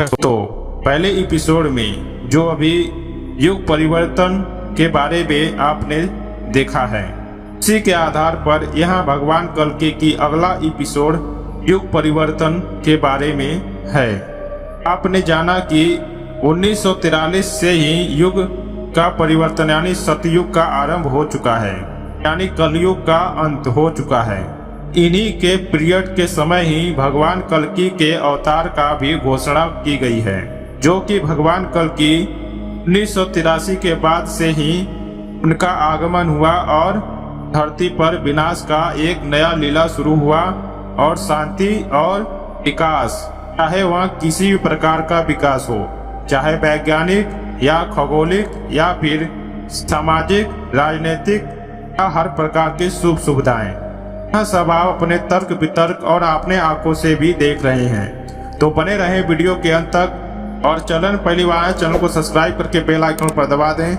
तो पहले एपिसोड में जो अभी युग परिवर्तन के बारे में आपने देखा है, उसी के आधार पर यहाँ भगवान कल्कि की अगला एपिसोड युग परिवर्तन के बारे में है। आपने जाना कि 1943 से ही युग का परिवर्तन यानी सतयुग का आरंभ हो चुका है, यानी कलयुग का अंत हो चुका है। इन्हीं के पीरियड के समय ही भगवान कल्कि के अवतार का भी घोषणा की गई है, जो कि भगवान कल्कि 1983 के बाद से ही उनका आगमन हुआ और धरती पर विनाश का एक नया लीला शुरू हुआ और शांति और विकास, चाहे वह किसी भी प्रकार का विकास हो, चाहे वैज्ञानिक या खगोलिक या फिर सामाजिक राजनीतिक या हर प्रकार की सुख सुविधाएं, यह सब आप अपने तर्क वितर्क और अपने आंखों से भी देख रहे हैं। तो बने रहे वीडियो के अंत तक और चैनल पहली बार है, चैनल को सब्सक्राइब करके बेल आइकन पर दबा दें।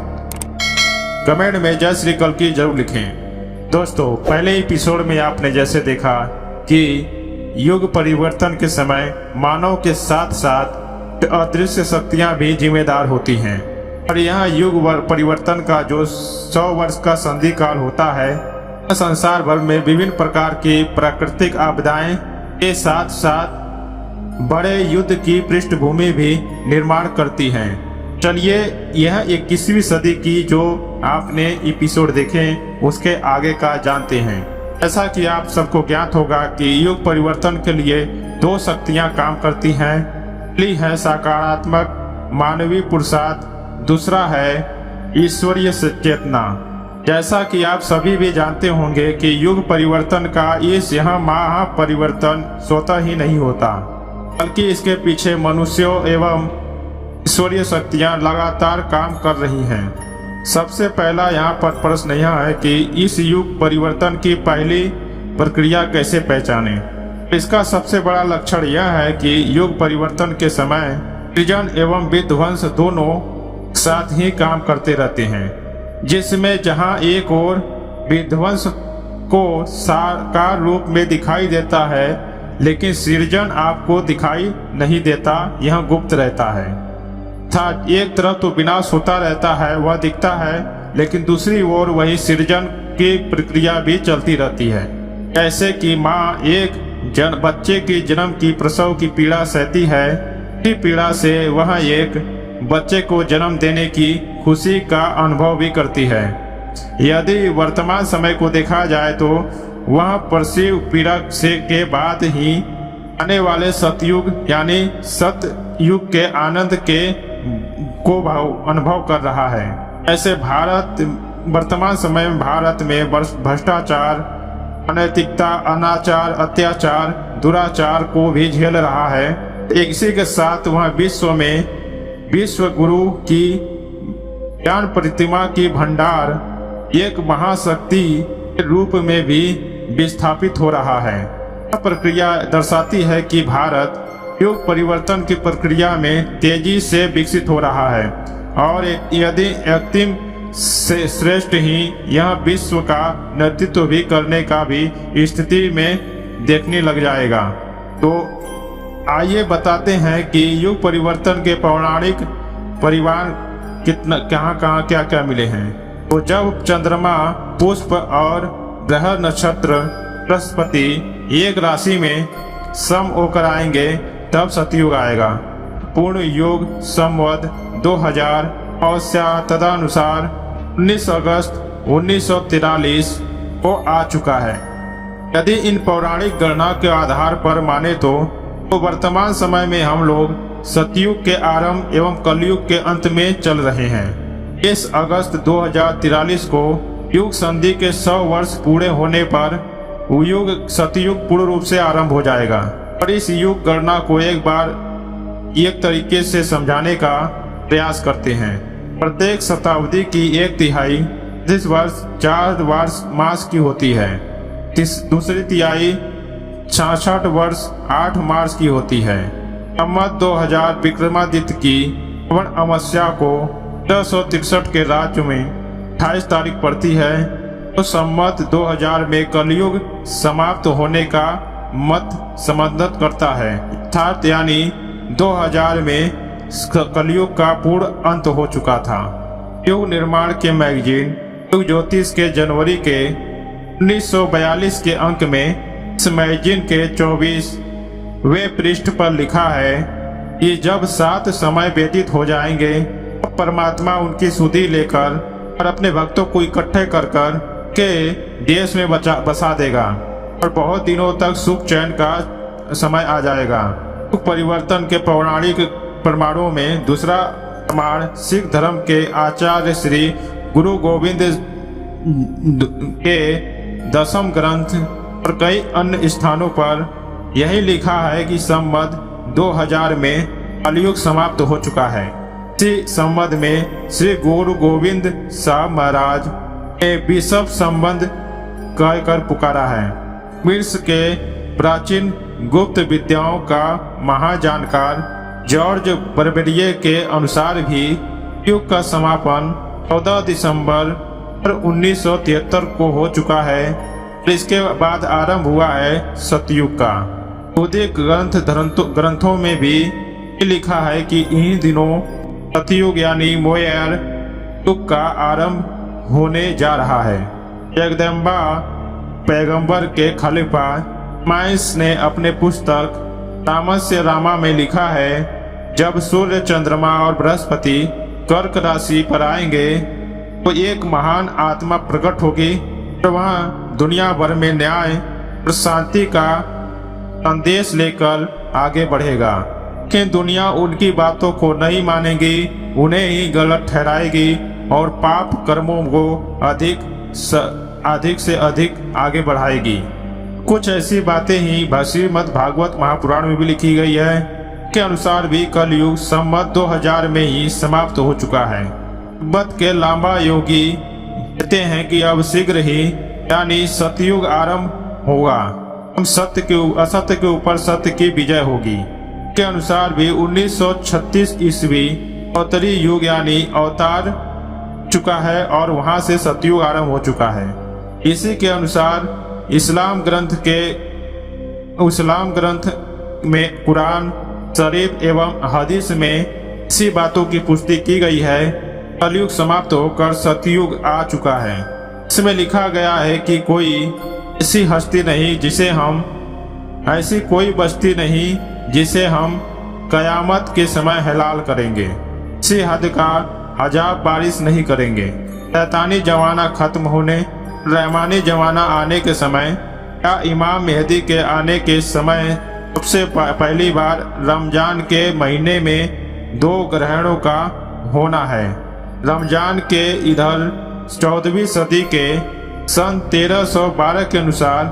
कमेंट में जय श्री कल्कि जरूर लिखें। दोस्तों, पहले एपिसोड में आपने जैसे देखा कि युग परिवर्तन के समय मानव के साथ साथ अदृश्य शक्तियां भी जिम्मेदार होती हैं और यहाँ युग परिवर्तन का जो 100 वर्ष का संधि काल होता है, संसार भर में विभिन्न प्रकार की प्राकृतिक आपदाएं के साथ साथ बड़े युद्ध की पृष्ठभूमि भी निर्माण करती हैं। चलिए यह 21वीं सदी की जो आपने एपिसोड देखे उसके आगे का जानते हैं। ऐसा कि आप सबको ज्ञात होगा कि युग परिवर्तन के लिए 2 शक्तियां काम करती हैं। पहली है सकारात्मक मानवीय पुरुषार्थ, दूसरा है ईश्वरीय चेतना। जैसा कि आप सभी भी जानते होंगे कि युग परिवर्तन का इस यहाँ महापरिवर्तन स्वतः ही नहीं होता, बल्कि इसके पीछे मनुष्यों एवं ईश्वरीय शक्तियां लगातार काम कर रही हैं। सबसे पहला यहाँ पर प्रश्न यह है कि इस युग परिवर्तन की पहली प्रक्रिया कैसे पहचाने। इसका सबसे बड़ा लक्षण यह है कि युग परिवर्तन के समय सृजन एवं विध्वंस दोनों साथ ही काम करते रहते हैं, जिसमें जहां एक ओर विध्वंस को साकार रूप में दिखाई देता है, लेकिन सृजन आपको दिखाई नहीं देता, यह गुप्त रहता है। एक तरफ तो विनाश होता रहता है, वह दिखता है, लेकिन दूसरी ओर वही सृजन की प्रक्रिया भी चलती रहती है। जैसे कि माँ एक बच्चे की जन्म की प्रसव की पीड़ा सहती है, इसी पीड़ा से वह एक बच्चे को जन्म देने की खुशी का अनुभव भी करती है। यदि वर्तमान समय को देखा जाए तो वह प्रसव पीड़ा से के बाद ही आने वाले सतयुग यानी सतयुग के आनंद के को अनुभव कर रहा है। ऐसे भारत वर्तमान समय में भारत में भ्रष्टाचार, अनैतिकता, अनाचार, अत्याचार, दुराचार को भी झेल रहा है। इसी के साथ वह विश्व में विश्व गुरु की ज्ञान प्रतिमा की भंडार एक महाशक्ति के रूप में भी विस्थापित हो रहा है। यह प्रक्रिया दर्शाती है कि भारत युग परिवर्तन की प्रक्रिया में तेजी से विकसित हो रहा है और यदि अंतिम से श्रेष्ठ ही यह विश्व का नेतृत्व भी करने का भी स्थिति में देखने लग जाएगा। तो आइए बताते हैं कि युग परिवर्तन के पौराणिक परिवार कहाँ क्या क्या मिले हैं। तो जब चंद्रमा, पुष्प और ग्रह नक्षत्र बृहस्पति एक राशि में सम होकर आएंगे, तब सतयुग आएगा। पूर्ण युग संवत 2000 और तदनुसार 19 अगस्त 1943 को आ चुका है। यदि इन पौराणिक गणना के आधार पर माने तो वर्तमान समय में हम लोग सतयुग के आरंभ एवं कलयुग के अंत में चल रहे हैं। इस अगस्त 2043 को युग संधि के 100 वर्ष पूरे होने पर युग सतयुग पूर्ण रूप से आरंभ हो जाएगा। और इस युग गणना को एक बार एक तरीके से समझाने का प्रयास करते हैं। प्रत्येक शताब्दी की 1/3 जिस वर्ष 4 मास की होती है, दूसरी तिहाई 66 वर्ष 8 मार्च की होती है। संवत 2000 विक्रमादित्य की श्रवण अमावस्या को 1363 के राज्य में 28 तारीख पड़ती है। तो संवत 2000 में कलयुग समाप्त होने का मत समर्थन करता है, अर्थात यानी 2000 में कलयुग का पूर्ण अंत हो चुका था। युग निर्माण के मैगजीन युग ज्योतिष के जनवरी के 1942 के अंक में इस मैगजीन के 24वें पृष्ठ पर लिखा है कि जब 7 समय व्यतीत हो जाएंगे तब परमात्मा उनकी सुधि लेकर और अपने भक्तों को इकट्ठे कर कर के देश में बसा देगा और बहुत दिनों तक सुख चैन का समय आ जाएगा। युग परिवर्तन के पौराणिक प्रमाणों में दूसरा प्रमाण सिख धर्म के आचार्य श्री गुरु गोविंद के 10वें ग्रंथ और कई अन्य स्थानों पर यही लिखा है कि संवत 2000 में कलयुग समाप्त हो चुका है। इसी संवत में श्री गुरु गोविंद साहब महाराज ने विषव संबंध कहकर पुकारा है। मिस्र के प्राचीन गुप्त विद्याओं का महाजानकार जॉर्ज बर्बेरिये के अनुसार भी युग का समापन 14 दिसंबर 1973 को हो चुका है और इसके बाद आरंभ हुआ है सतयुग का। बौद्धिक ग्रंथों में भी लिखा है कि इन्हीं दिनों सतयुग यानी मोयर युग का आरंभ होने जा रहा है। जगदम्बा पैगंबर के खलीफा माइस ने अपने पुस्तक तामस्य रामा में लिखा है, जब सूर्य चंद्रमा और बृहस्पति कर्क राशि पर आएंगे तो एक महान आत्मा प्रकट होगी और वह दुनिया भर में न्याय और शांति का संदेश लेकर आगे बढ़ेगा। लेकिन दुनिया उनकी बातों को नहीं मानेगी, उन्हें ही गलत ठहराएगी और पाप कर्मों को अधिक से अधिक आगे बढ़ाएगी। कुछ ऐसी बातें ही श्रीमद् भागवत महापुराण में भी लिखी गई है के अनुसार भी कलयुग संवत 2000 में ही समाप्त हो चुका है। तिब्बत के लांबा योगी कहते हैं कि अब शीघ्र ही यानी सतयुग आरंभ होगा। हम असत्य के ऊपर सत्य की विजय होगी। के अनुसार भी 1936 ईस्वी अवतरी युग यानी अवतार चुका है और वहां से सतयुग आरंभ हो चुका है। इसी के अनुसार इस्लाम ग्रंथ में कुरान शरीफ एवं हदीस में इसी बातों की पुष्टि की गई है। कलयुग समाप्त होकर सतयुग आ चुका है। इसमें लिखा गया है कि कोई ऐसी हस्ती नहीं जिसे हम ऐसी कोई बस्ती नहीं जिसे हम कयामत के समय हलाल करेंगे। इसी हद का अजाब बारिश नहीं करेंगे। शैतानी जमाना खत्म होने रहमानी जमाना आने के समय या इमाम मेहदी के आने के समय सबसे पहली बार रमजान के महीने में 2 ग्रहणों का होना है। रमजान के इधर 14वीं सदी के सन 1312 के अनुसार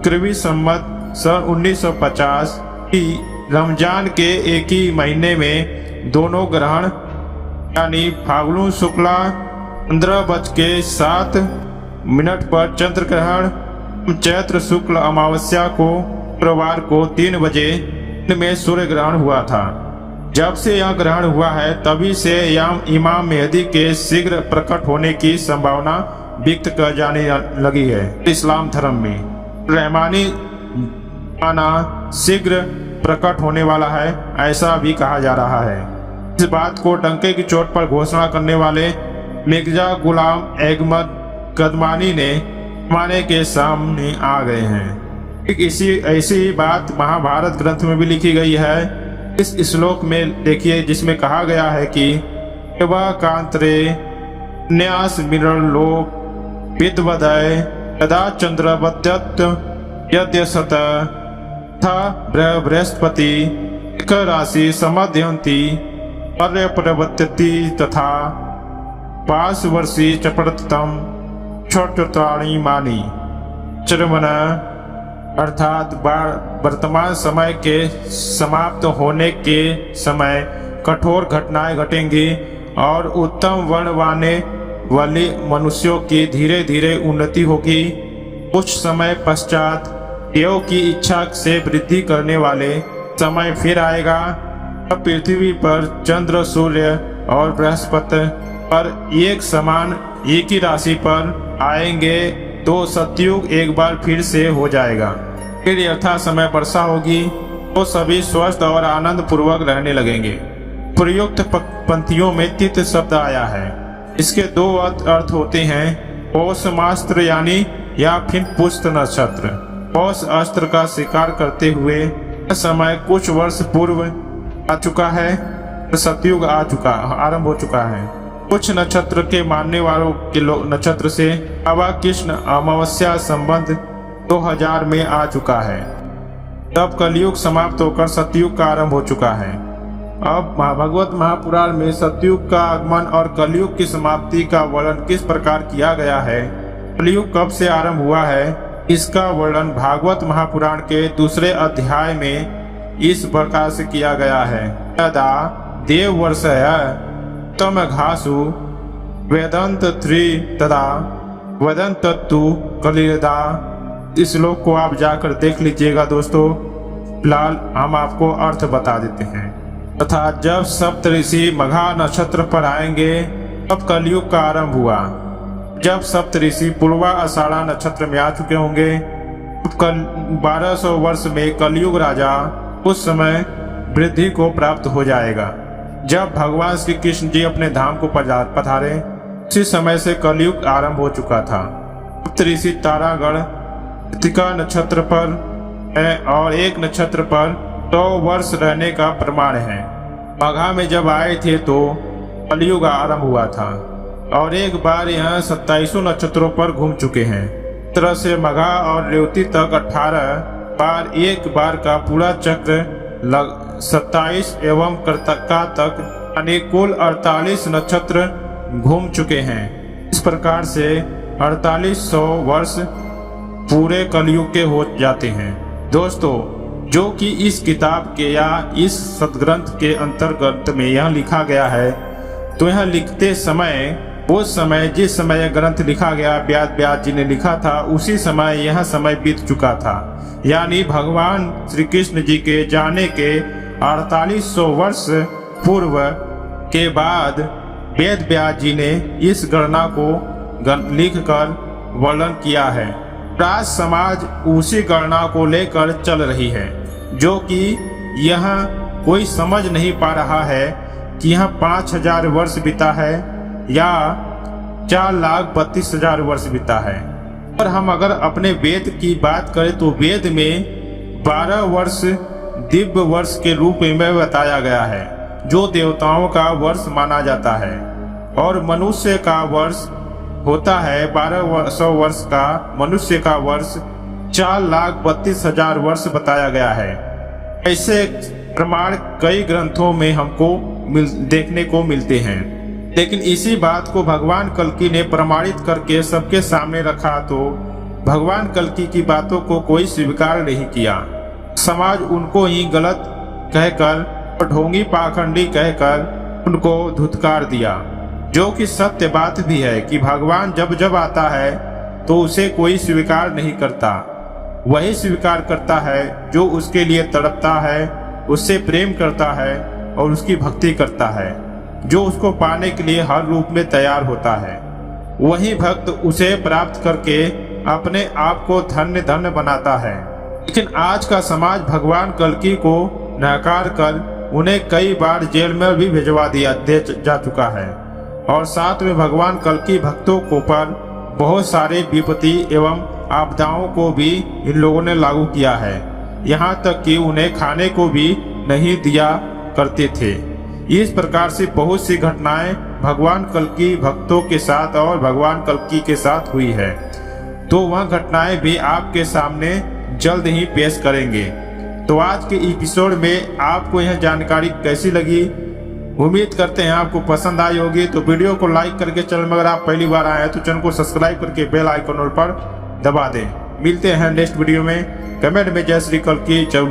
कृवि संवत सन 1950 की रमजान के एक ही महीने में दोनों ग्रहण यानी फाल्गुन शुक्ला 15:07 पर चंद्र ग्रहण, चैत्र शुक्ल अमावस्या को शुक्रवार को 3 बजे में सूर्य ग्रहण हुआ था। जब से यह ग्रहण हुआ है तभी से इमाम मेहदी के शीघ्र प्रकट होने की संभावना व्यक्त कर जाने लगी है। इस्लाम धर्म में रहमानी आना शीघ्र प्रकट होने वाला है, ऐसा भी कहा जा रहा है। इस बात को डंके की चोट पर घोषणा करने वाले मिर्जा गुलाम अहमद कदमानी ने माने के सामने आ गए हैं। ऐसी बात महाभारत ग्रंथ में भी लिखी गई है। इस श्लोक में देखिए जिसमें कहा गया है कि वह कांतरे न्यास मिरलोक विद्वदय यदा चंद्रवद्यत यद्य सत था बृहस्पति एक राशि समध्यंती पर्यप्रवर्तति तथा पार्श्वर्षि चपड़तम छोटाणी मानी चरमन अर्थात वर्तमान समय के समाप्त होने के समय कठोर घटनाएं घटेंगी और उत्तम वर्ण वाले मनुष्यों की धीरे धीरे उन्नति होगी। कुछ समय पश्चात देव की इच्छा से वृद्धि करने वाले समय फिर आएगा। अब पृथ्वी पर चंद्र सूर्य और बृहस्पति पर एक समान एक ही राशि पर आएंगे तो सतयुग एक बार फिर से हो जाएगा। फिर यथा समय वर्षा होगी तो सभी स्वस्थ और आनंद पूर्वक रहने लगेंगे। प्रयुक्त पंक्तियों में तित शब्द आया है। इसके दो अर्थ होते हैं, पौष मास्त्र यानी या फिर पुष्य नक्षत्र। पौष अस्त्र का शिकार करते हुए समय कुछ वर्ष पूर्व आ चुका है, सतयुग आरंभ हो चुका है। कुछ नक्षत्र के मानने वालों के नक्षत्र से बाबा कृष्ण अमावस्या संबंध 2000 में आ चुका है। तब कलयुग समाप्त होकर सतयुग का आरंभ हो चुका है। अब भागवत महापुराण में सतयुग का आगमन और कलयुग की समाप्ति का वर्णन किस प्रकार किया गया है, कलयुग कब से आरंभ हुआ है, इसका वर्णन भागवत महापुराण के दूसरे अध्याय में इस प्रकार से किया गया है। यदा देव वर्षय तम घासु वेदंत त्रि तदा वदंत तु कलिदा। इस श्लोक को आप जाकर देख लीजिएगा दोस्तों। फिलहाल हम आपको अर्थ बता देते हैं। तथा जब सप्त ऋषि मघा नक्षत्र पर आएंगे तब कलयुग का आरंभ हुआ। जब सप्त ऋषि पूर्वा आषाढ़ा नक्षत्र में आ चुके होंगे कल 1200 वर्ष में कलयुग राजा उस समय वृद्धि को प्राप्त हो जाएगा। जब भगवान श्री कृष्ण जी अपने धाम को पधारे उसी समय से कलयुग आरंभ हो चुका था। सप्त ऋषि तारागढ़ कृतिका नक्षत्र पर है और एक नक्षत्र पर 100 वर्ष रहने का प्रमाण है। मघा में जब आए थे तो कलयुग आरंभ हुआ था और एक बार यहाँ 27 नक्षत्रों पर घूम चुके हैं। इस तरह से मघा और रेवती तक 18 बार एक बार का पूरा चक्र 27 एवं कर्तका तक यानी कुल 48 नक्षत्र घूम चुके हैं। इस प्रकार से 4800 वर्ष पूरे कलयुग के हो जाते हैं। दोस्तों, जो कि इस किताब के या इस सदग्रंथ के अंतर्गत में यह लिखा गया है, तो यह लिखते समय उस समय जिस समय यह ग्रंथ लिखा गया व्यास जी ने लिखा था उसी समय यह समय बीत चुका था। यानी भगवान श्री कृष्ण जी के जाने के 4800 वर्ष पूर्व के बाद वेद व्यास जी ने इस गणना को लिखकर वर्णन किया है। राज समाज उसी गणना को लेकर चल रही है, जो कि यह कोई समझ नहीं पा रहा है कि यह 5000 वर्ष बीता है या 4,32,000 वर्ष बीता है। और हम अगर अपने वेद की बात करें तो वेद में 12 वर्ष दिव्य वर्ष के रूप में बताया गया है, जो देवताओं का वर्ष माना जाता है। और मनुष्य का वर्ष होता है 1200 वर्ष का, मनुष्य का वर्ष 4,32,000 वर्ष बताया गया है। ऐसे प्रमाण कई ग्रंथों में हमको देखने को मिलते हैं। लेकिन इसी बात को भगवान कल्कि ने प्रमाणित करके सबके सामने रखा तो भगवान कल्कि की बातों को कोई स्वीकार नहीं किया। समाज उनको ही गलत कहकर और ढोंगी पाखंडी कहकर उनको धुतकार दिया, जो कि सत्य बात भी है कि भगवान जब जब आता है तो उसे कोई स्वीकार नहीं करता। वही स्वीकार करता है जो उसके लिए तड़पता है, उससे प्रेम करता है और उसकी भक्ति करता है, जो उसको पाने के लिए हर रूप में तैयार होता है। वही भक्त उसे प्राप्त करके अपने आप को धन्य धन्य बनाता है। लेकिन आज का समाज भगवान कल्कि को नकार कर उन्हें कई बार जेल में भी भिजवा दे जा चुका है और साथ में भगवान कल्कि भक्तों को पर बहुत सारे विपत्ति एवं आपदाओं को भी इन लोगों ने लागू किया है। यहाँ तक कि उन्हें खाने को भी नहीं दिया करते थे। इस प्रकार से बहुत सी घटनाएं भगवान कल्कि भक्तों के साथ और भगवान कल्कि के साथ हुई है, तो वह घटनाएं भी आपके सामने जल्द ही पेश करेंगे। तो आज के एपिसोड में आपको यह जानकारी कैसी लगी, उम्मीद करते हैं आपको पसंद आई होगी। तो वीडियो को लाइक करके, चैनल में अगर आप पहली बार आए हैं तो चैनल को सब्सक्राइब करके बेल आइकन पर दबा दें। मिलते हैं नेक्स्ट वीडियो में। कमेंट में जय श्री कल्कि जरूर